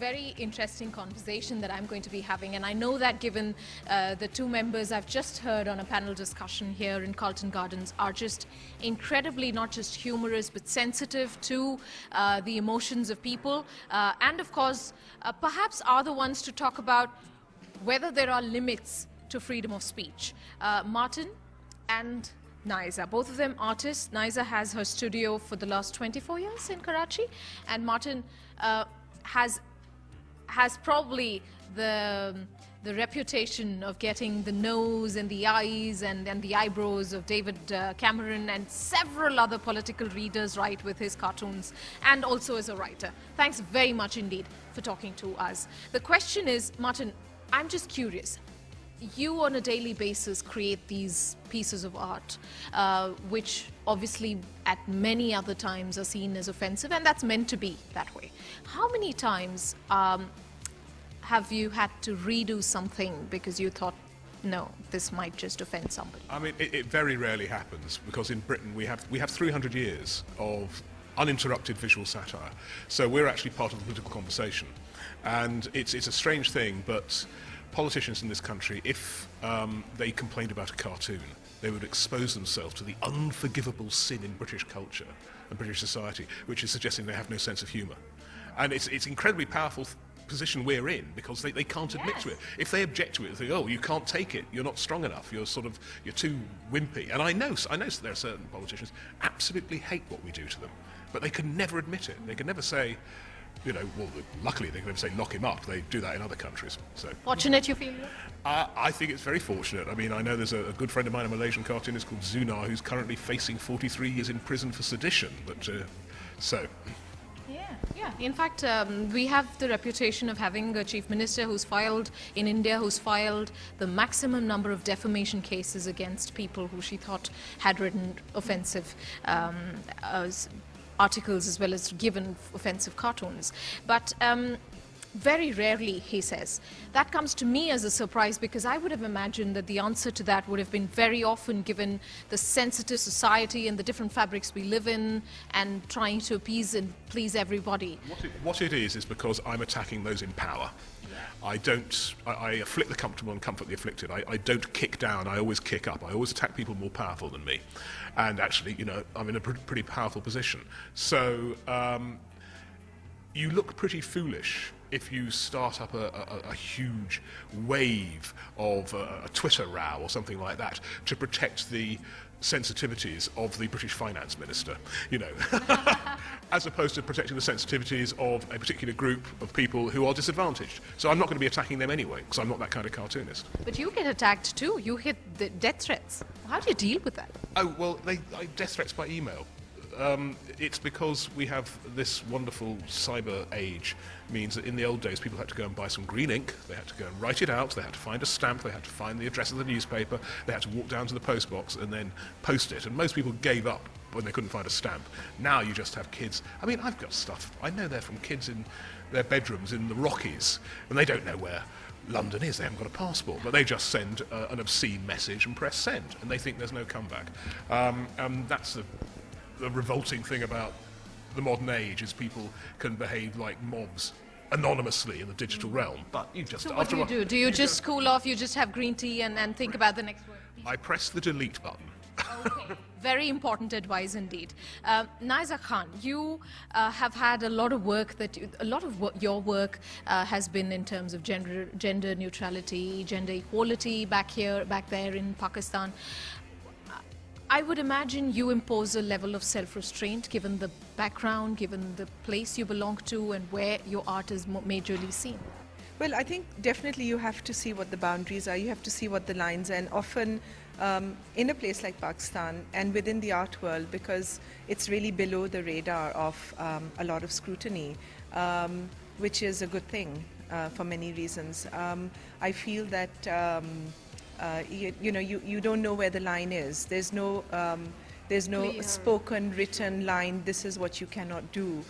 very interesting conversation that I'm going to be having, and I know that given the two members I've just heard on a panel discussion here in Carlton Gardens are just incredibly not just humorous but sensitive to the emotions of people, and of course perhaps are the ones to talk about whether there are limits to freedom of speech. Martin and Naiza, both of them artists. Naiza has her studio for the last 24 years in Karachi, and Martin has probably the reputation of getting the nose and the eyes and the eyebrows of David Cameron and several other political readers right with his cartoons, and also as a writer. Thanks very much indeed for talking to us. The question is, Martin, I'm just curious. You on a daily basis create these pieces of art, which obviously at many other times are seen as offensive, and that's meant to be that way. How many times have you had to redo something because you thought, no, this might just offend somebody? I mean, it very rarely happens, because in Britain we have 300 years of uninterrupted visual satire. So we're actually part of the political conversation. And it's a strange thing, but politicians in this country, if they complained about a cartoon, they would expose themselves to the unforgivable sin in British culture and British society, which is suggesting they have no sense of humour. And it's an incredibly powerful position we're in, because they can't admit to it. If they object to it, they think, oh, you can't take it, you're not strong enough, you're too wimpy. And I know there are certain politicians absolutely hate what we do to them, but they can never admit it. They can never say, you know, well, luckily they can never say knock him up. They do that in other countries. So fortunate, you feel? I think it's very fortunate. I mean, I know there's a good friend of mine, a Malaysian cartoonist called Zunar, who's currently facing 43 years in prison for sedition. But so. Yeah. In fact, we have the reputation of having a chief minister who's filed in India, who's filed the maximum number of defamation cases against people who she thought had written offensive articles as well as given offensive cartoons. But very rarely, he says. That comes to me as a surprise, because I would have imagined that the answer to that would have been very often, given the sensitive society and the different fabrics we live in and trying to appease and please everybody. What it is because I'm attacking those in power. I afflict the comfortable and comfort the afflicted. I don't kick down, I always kick up. I always attack people more powerful than me. And actually, you know, I'm in a pretty powerful position. So you look pretty foolish if you start up a huge wave of a Twitter row or something like that to protect the sensitivities of the British finance minister, you know, as opposed to protecting the sensitivities of a particular group of people who are disadvantaged. So I'm not going to be attacking them anyway, because I'm not that kind of cartoonist. But you get attacked too. You hit the death threats. How do you deal with that? Oh, well, death threats by email. It's because we have this wonderful cyber age. Means that in the old days people had to go and buy some green ink, they had to go and write it out, they had to find a stamp, they had to find the address of the newspaper, they had to walk down to the post box and then post it, and most people gave up when they couldn't find a stamp. Now you just have kids. I mean, I've got stuff, I know they're from kids in their bedrooms in the Rockies, and they don't know where London is, they haven't got a passport, but they just send an obscene message and press send, and they think there's no comeback. And that's the revolting thing about the modern age, is people can behave like mobs anonymously in the digital realm. But you just... So what do you do? Do you just cool off, you just have green tea and think about the next word? I press the delete button. Okay. Very important advice indeed. Naiza Khan, you have had a lot of work your work has been in terms of gender neutrality, gender equality back there in Pakistan. I would imagine you impose a level of self-restraint given the background, given the place you belong to and where your art is majorly seen. Well, I think definitely you have to see what the boundaries are, you have to see what the lines are, and often in a place like Pakistan and within the art world, because it's really below the radar of a lot of scrutiny, which is a good thing for many reasons. I feel that you don't know where the line is. There's no spoken, written line, this is what you cannot do,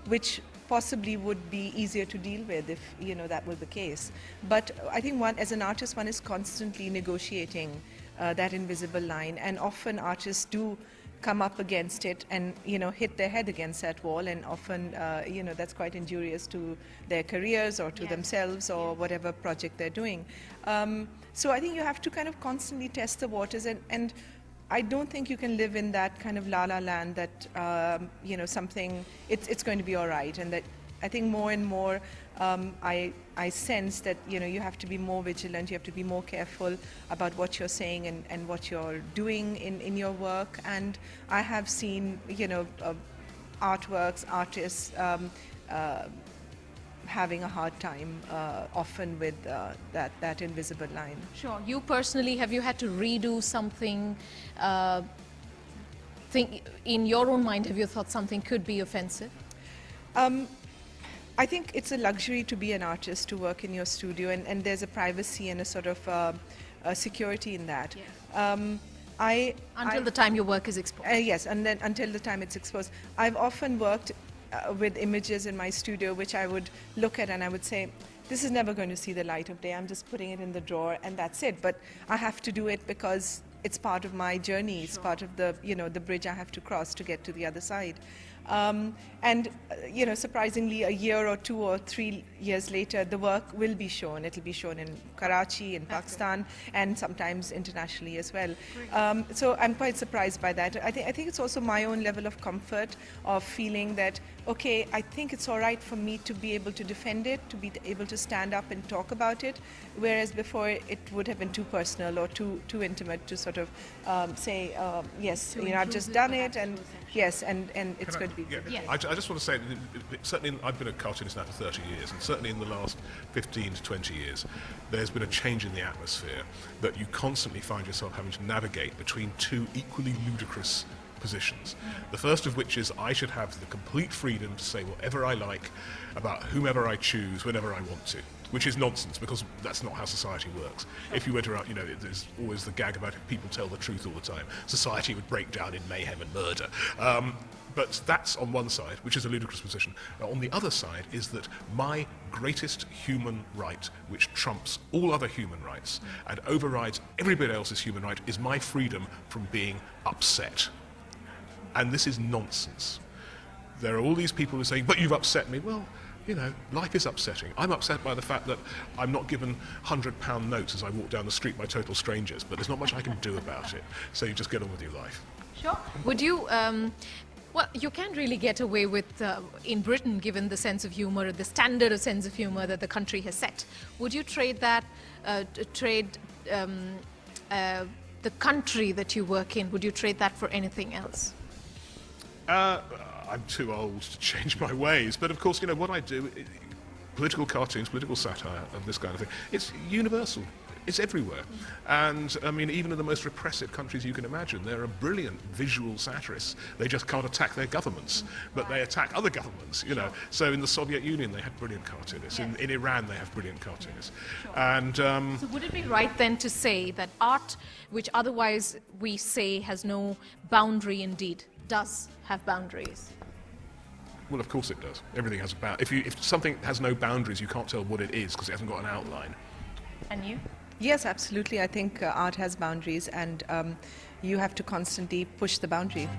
which possibly would be easier to deal with if that were the case. But I think as an artist, one is constantly negotiating that invisible line, and often artists do come up against it and, you know, hit their head against that wall, and often, you know, that's quite injurious to their careers or to themselves or whatever project they're doing. So I think you have to kind of constantly test the waters, and I don't think you can live in that kind of la-la land that, you know, it's going to be all right, and that I think more and more I sense that, you know, you have to be more vigilant, you have to be more careful about what you're saying and what you're doing in your work. And I have seen, you know, artworks, artists having a hard time often with that invisible line. Sure. You personally, have you had to redo something? In your own mind, have you thought something could be offensive? I think it's a luxury to be an artist, to work in your studio, and there's a privacy and a sort of a security in that. Yes. Until the time your work is exposed. Yes, and then until the time it's exposed. I've often worked with images in my studio which I would look at and I would say, this is never going to see the light of day, I'm just putting it in the drawer and that's it. But I have to do it because it's part of my journey, it's part of the, you know, the bridge I have to cross to get to the other side. You know, surprisingly, a year or 2 or 3 years later, the work will be shown. It'll be shown in Karachi, in Pakistan, and sometimes internationally as well. So I'm quite surprised by that. I think it's also my own level of comfort of feeling that, okay, I think it's all right for me to be able to defend it, to be able to stand up and talk about it, whereas before it would have been too personal or too intimate to sort of say, yes, you know, I've just done it, and yes, and it's going to be. Yeah. I just want to say, certainly I've been a cartoonist now for 30 years, and certainly in the last 15 to 20 years, there's been a change in the atmosphere that you constantly find yourself having to navigate between two equally ludicrous positions. The first of which is I should have the complete freedom to say whatever I like about whomever I choose, whenever I want to. Which is nonsense, because that's not how society works. If you went around, you know, there's always the gag about if people tell the truth all the time, society would break down in mayhem and murder. But that's on one side, which is a ludicrous position. On the other side is that my greatest human right, which trumps all other human rights and overrides everybody else's human right, is my freedom from being upset. And this is nonsense. There are all these people who are saying, but you've upset me. Well, you know, life is upsetting. I'm upset by the fact that I'm not given £100 notes as I walk down the street by total strangers, but there's not much I can do about it. So you just get on with your life. Sure. Would you, well, you can't really get away with, in Britain, given the sense of humour, the standard of sense of humour that the country has set. Would you trade that, the country that you work in, would you trade that for anything else? I'm too old to change my ways, but of course, you know, what I do, political cartoons, political satire of this kind of thing, it's universal. It's everywhere. And, I mean, even in the most repressive countries you can imagine, there are brilliant visual satirists. They just can't attack their governments, but they attack other governments, you know. So in the Soviet Union, they had brilliant cartoonists. Yes. In Iran, they have brilliant cartoonists. Sure. And so would it be right then to say that art, which otherwise we say has no boundary indeed, does have boundaries? well, of course it does. Everything has a boundary. If something has no boundaries, you can't tell what it is because it hasn't got an outline. And you? Yes, absolutely. I think art has boundaries, and you have to constantly push the boundary.